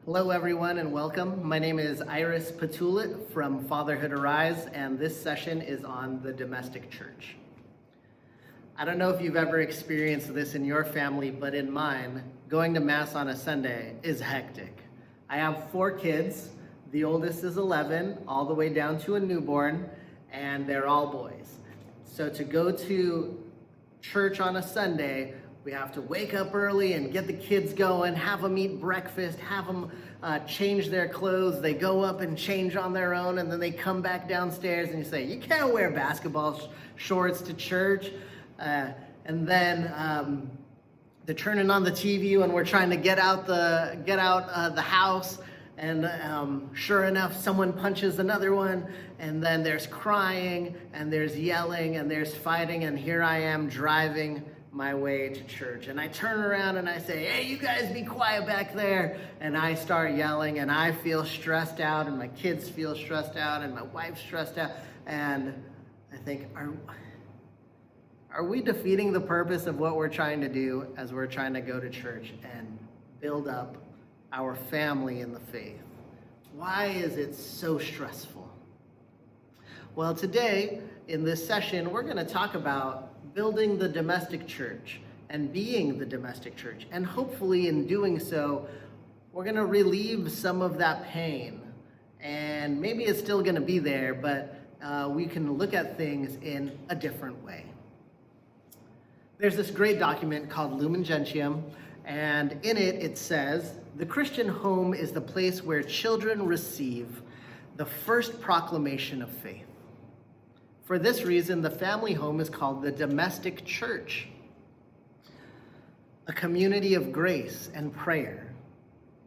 Hello, everyone, and welcome. My name is Iris Patulit from Fatherhood Arise, and this session is on the domestic church. I don't know if you've ever experienced this in your family, but in mine, going to Mass on a Sunday is hectic. I have 4 kids. The oldest is 11, all the way down to a newborn, and they're all boys. So to go to church on a Sunday, we have to wake up early and get the kids going, have them eat breakfast, have them change their clothes. They go up and change on their own, and then they come back downstairs and you say, you can't wear basketball shorts to church. And then they're turning on the TV when we're trying to get out the house. And sure enough, someone punches another one, and then there's crying, and there's yelling, and there's fighting, and here I am driving my way to church. And I turn around and I say, hey, you guys be quiet back there. And I start yelling, and I feel stressed out, and my kids feel stressed out, and my wife's stressed out. And I think, are we defeating the purpose of what we're trying to do as we're trying to go to church and build up our family in the faith? Why is it so stressful? Well, today in this session, we're going to talk about building the domestic church and being the domestic church. And hopefully in doing so, we're going to relieve some of that pain. And maybe it's still going to be there, but we can look at things in a different way. There's this great document called Lumen Gentium, and in it, it says, the Christian home is the place where children receive the first proclamation of faith. For this reason, the family home is called the domestic church, a community of grace and prayer,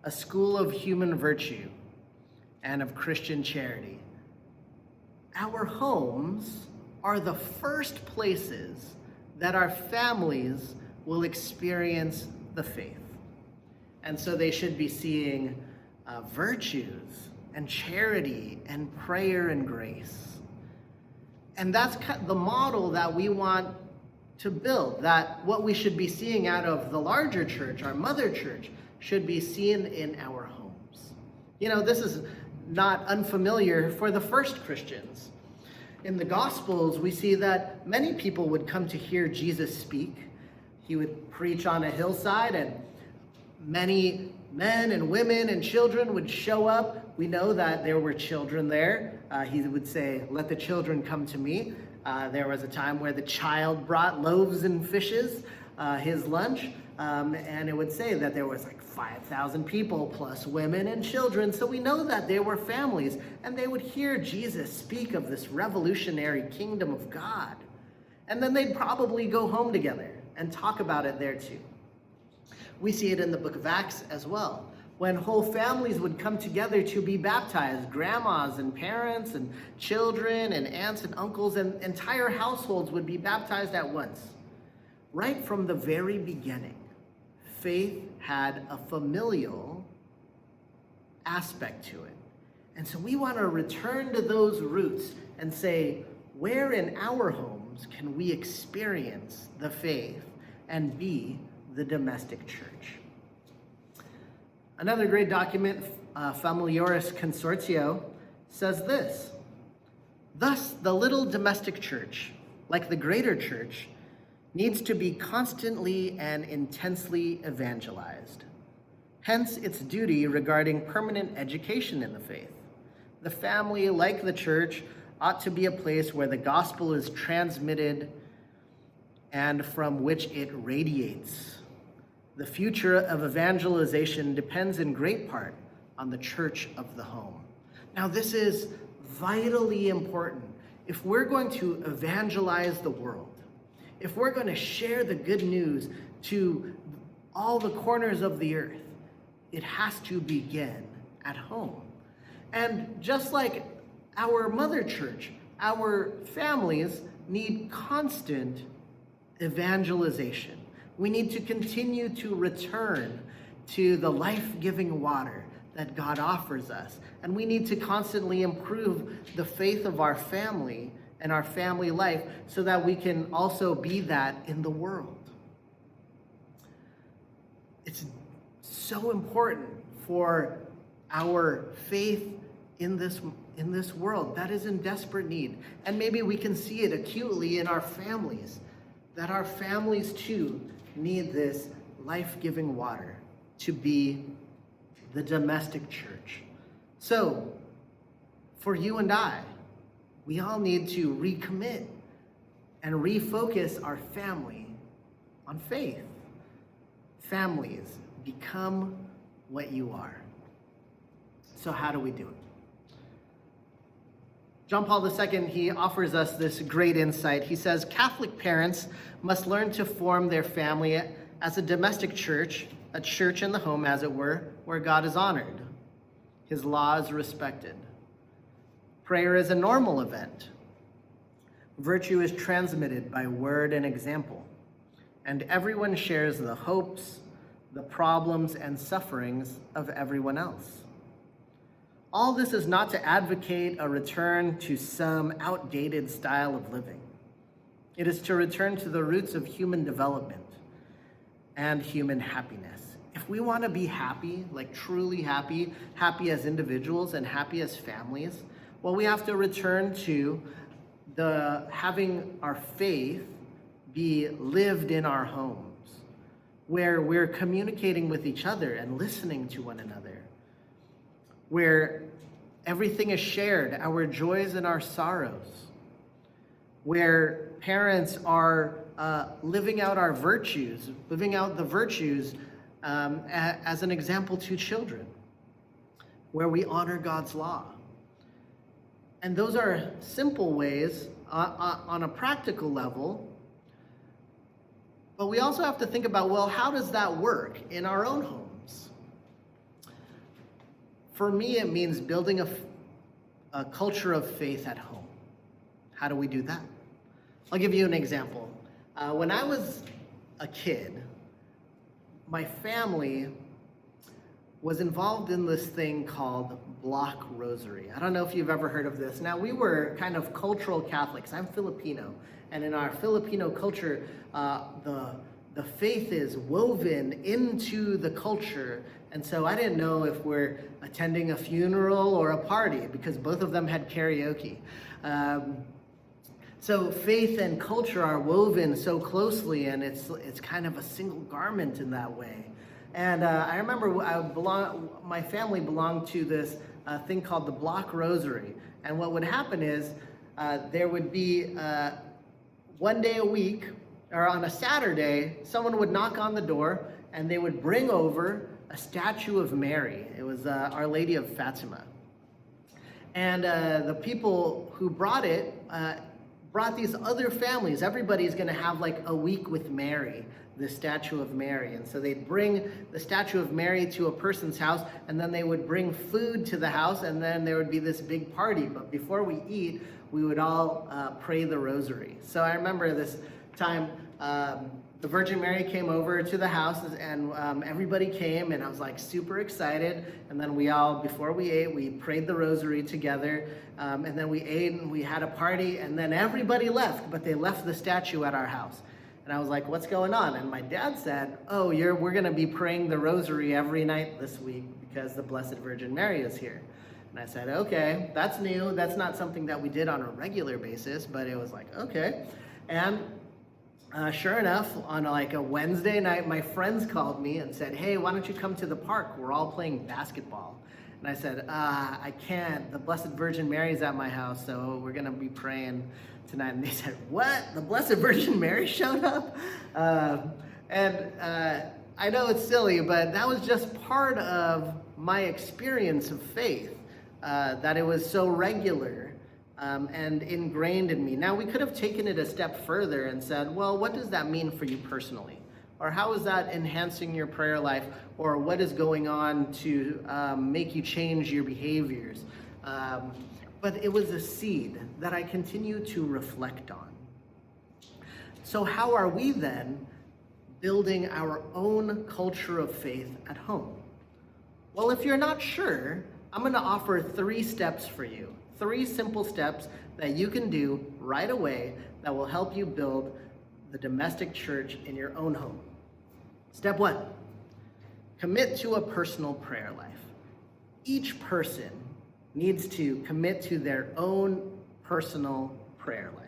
a school of human virtue and of Christian charity. Our homes are the first places that our families will experience the faith. And so they should be seeing virtues and charity and prayer and grace. And that's the model that we want to build, that what we should be seeing out of the larger church, our mother church, should be seen in our homes. You know, this is not unfamiliar for the first Christians. In the Gospels, we see that many people would come to hear Jesus speak. He would preach on a hillside, and many men and women and children would show up. We know that there were children there. He would say, let the children come to me. There was a time where the child brought loaves and fishes, his lunch, and it would say that there was like 5,000 people plus women and children. So we know that there were families, and they would hear Jesus speak of this revolutionary kingdom of God. And then they'd probably go home together and talk about it there too. We see it in the book of Acts as well, when whole families would come together to be baptized, grandmas and parents and children and aunts and uncles, and entire households would be baptized at once. Right from the very beginning, faith had a familial aspect to it. And so we want to return to those roots and say, where in our homes can we experience the faith and be the domestic church? Another great document, Familiaris Consortio, says this: thus, the little domestic church, like the greater church, needs to be constantly and intensely evangelized. Hence, its duty regarding permanent education in the faith. The family, like the church, ought to be a place where the gospel is transmitted and from which it radiates. The future of evangelization depends in great part on the church of the home. Now, this is vitally important. If we're going to evangelize the world, if we're going to share the good news to all the corners of the earth, it has to begin at home. And just like our mother church, our families need constant evangelization. We need to continue to return to the life-giving water that God offers us. And we need to constantly improve the faith of our family and our family life so that we can also be that in the world. It's so important for our faith in this world that is in desperate need. And maybe we can see it acutely in our families, that our families too need this life-giving water to be the domestic church. So, for you and I, we all need to recommit and refocus our family on faith. Families, become what you are. So how do we do it? John Paul II, he offers us this great insight. He says, Catholic parents must learn to form their family as a domestic church, a church in the home, as it were, where God is honored, his law is respected. Prayer is a normal event. Virtue is transmitted by word and example, and everyone shares the hopes, the problems, and sufferings of everyone else. All this is not to advocate a return to some outdated style of living. It is to return to the roots of human development and human happiness. If we want to be happy, like truly happy, happy as individuals and happy as families, well, we have to return to having our faith be lived in our homes, where we're communicating with each other and listening to one another, where everything is shared, our joys and our sorrows, where parents are living out our virtues, living out the virtues as an example to children, where we honor God's law. And those are simple ways on a practical level, but we also have to think about, well, how does that work in our own homes? For me, it means building a culture of faith at home. How do we do that? I'll give you an example. When I was a kid, my family was involved in this thing called Block Rosary. I don't know if you've ever heard of this. Now, we were kind of cultural Catholics. I'm Filipino, and in our Filipino culture, the faith is woven into the culture. And so I didn't know if we're attending a funeral or a party, because both of them had karaoke. So faith and culture are woven so closely, and it's kind of a single garment in that way. And I remember my family belonged to this thing called the Block Rosary. And what would happen is there would be one day a week, or on a Saturday, someone would knock on the door and they would bring over a statue of Mary. It was Our Lady of Fatima. And the people who brought it brought these other families. Everybody's going to have like a week with Mary, the statue of Mary. And so they'd bring the statue of Mary to a person's house, and then they would bring food to the house, and then there would be this big party. But before we eat, we would all pray the rosary. So I remember this time, the Virgin Mary came over to the house, and everybody came, and I was like super excited. And then we all, before we ate, we prayed the rosary together, and then we ate and we had a party, and then everybody left, but they left the statue at our house. And I was like, what's going on? And my dad said, oh, we're going to be praying the rosary every night this week because the Blessed Virgin Mary is here. And I said, okay, that's new. That's not something that we did on a regular basis, but it was like, okay. And sure enough, on like a Wednesday night, my friends called me and said, hey, why don't you come to the park? We're all playing basketball. And I said, I can't. The Blessed Virgin Mary's at my house, so we're going to be praying tonight. And they said, what? The Blessed Virgin Mary showed up? I know it's silly, but that was just part of my experience of faith, that it was so regular and ingrained in me. Now, we could have taken it a step further and said, well, what does that mean for you personally? Or how is that enhancing your prayer life? Or what is going on to make you change your behaviors? But it was a seed that I continue to reflect on. So how are we then building our own culture of faith at home? Well, if you're not sure, I'm going to offer 3 steps for you. 3 simple steps that you can do right away that will help you build the domestic church in your own home. Step 1, commit to a personal prayer life. each person needs to commit to their own personal prayer life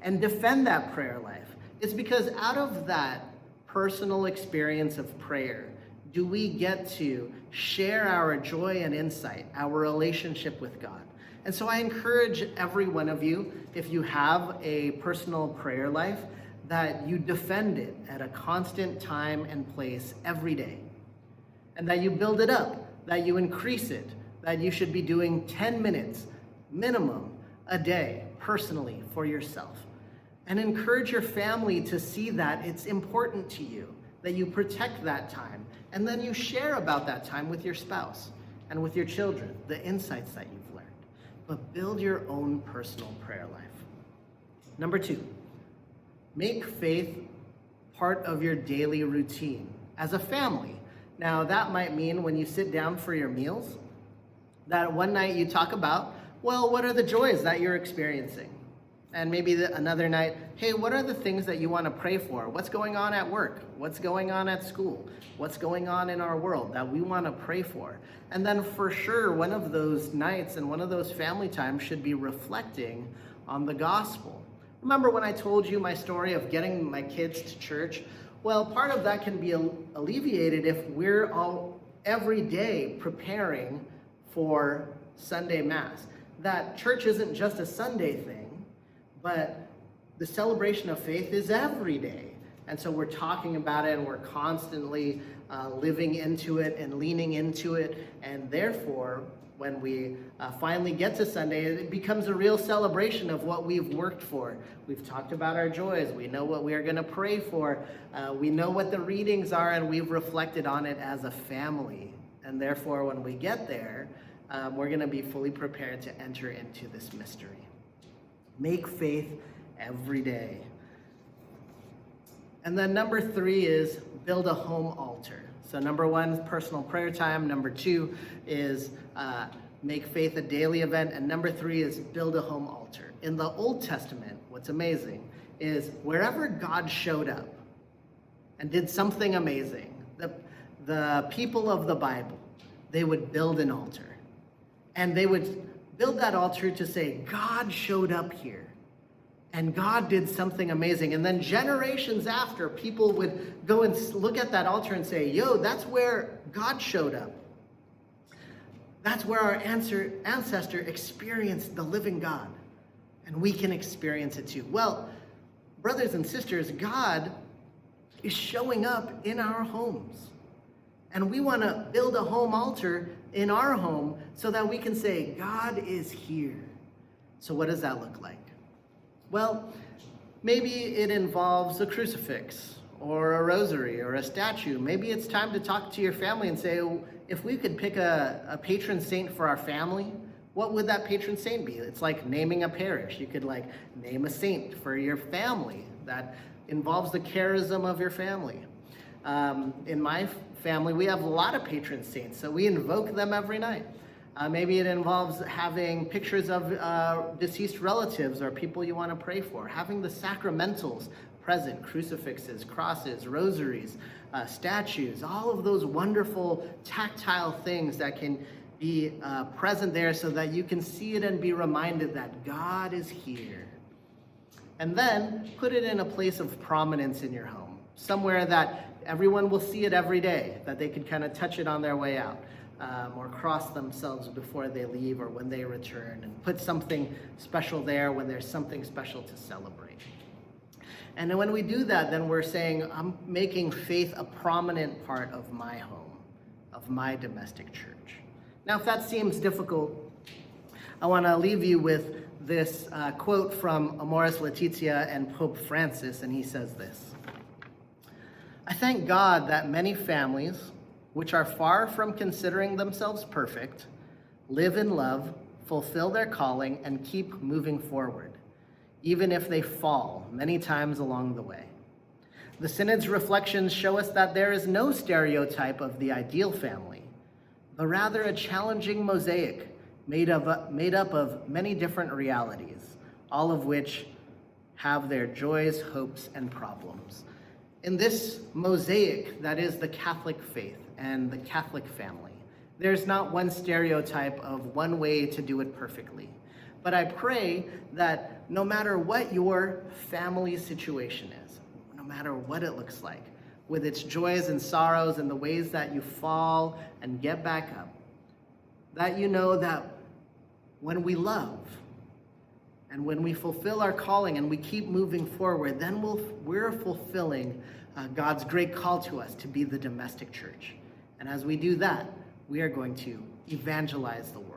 and defend that prayer life. It's because out of that personal experience of prayer, do we get to share our joy and insight, our relationship with God. And so I encourage every one of you, if you have a personal prayer life, that you defend it at a constant time and place every day. And that you build it up, that you increase it, that you should be doing 10 minutes minimum a day personally for yourself. And encourage your family to see that it's important to you, that you protect that time, and then you share about that time with your spouse and with your children, the insights that you've learned. But build your own personal prayer life. Number 2, make faith part of your daily routine as a family. Now, that might mean when you sit down for your meals, that one night you talk about, well, what are the joys that you're experiencing? And maybe another night, hey, what are the things that you want to pray for? What's going on at work? What's going on at school? What's going on in our world that we want to pray for? And then for sure, one of those nights and one of those family times should be reflecting on the gospel. Remember when I told you my story of getting my kids to church? Well, part of that can be alleviated if we're all every day preparing for Sunday Mass. That church isn't just a Sunday thing, but the celebration of faith is every day. And so we're talking about it and we're constantly living into it and leaning into it. And therefore, when we finally get to Sunday, it becomes a real celebration of what we've worked for. We've talked about our joys. We know what we are going to pray for. We know what the readings are, and we've reflected on it as a family. And therefore, when we get there, we're going to be fully prepared to enter into this mystery. Make faith every day. And then number 3 is build a home altar. So number 1, personal prayer time. Number 2 is make faith a daily event. And number 3 is build a home altar. In the Old Testament, what's amazing is wherever God showed up and did something amazing, the people of the Bible, they would build an altar. And they would build that altar to say, God showed up here. And God did something amazing. And then generations after, people would go and look at that altar and say, yo, that's where God showed up. That's where our ancestor experienced the living God. And we can experience it too. Well, brothers and sisters, God is showing up in our homes. And we want to build a home altar in our home so that we can say, God is here. So what does that look like? Well, maybe it involves a crucifix or a rosary or a statue. Maybe it's time to talk to your family and say, if we could pick a patron saint for our family, what would that patron saint be? It's like naming a parish. You could name a saint for your family that involves the charism of your family. In my family, we have a lot of patron saints, so we invoke them every night. Maybe it involves having pictures of deceased relatives or people you want to pray for, having the sacramentals present, crucifixes, crosses, rosaries, statues, all of those wonderful tactile things that can be present there so that you can see it and be reminded that God is here. And then put it in a place of prominence in your home, somewhere that everyone will see it every day, that they could kind of touch it on their way out. Or cross themselves before they leave or when they return, and put something special there when there's something special to celebrate. And then when we do that, then we're saying, I'm making faith a prominent part of my home, of my domestic church. Now, if that seems difficult, I want to leave you with this quote from Amoris Laetitia and Pope Francis, and he says this: I thank God that many families, which are far from considering themselves perfect, live in love, fulfill their calling, and keep moving forward, even if they fall many times along the way. The Synod's reflections show us that there is no stereotype of the ideal family, but rather a challenging mosaic made up of many different realities, all of which have their joys, hopes, and problems. In this mosaic that is the Catholic faith and the Catholic family, There's not one stereotype of one way to do it perfectly. But I pray that no matter what your family situation is, no matter what it looks like, with its joys and sorrows and the ways that you fall and get back up, that you know that when we love and when we fulfill our calling and we keep moving forward, then we're fulfilling God's great call to us to be the domestic church. And as we do that, we are going to evangelize the world.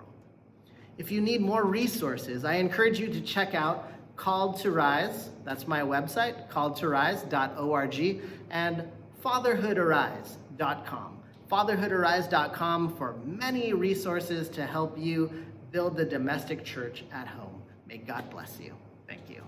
If you need more resources, I encourage you to check out Called to Rise. That's my website, calledtorise.org, and fatherhoodarise.com. Fatherhoodarise.com for many resources to help you build the domestic church at home. May God bless you. Thank you.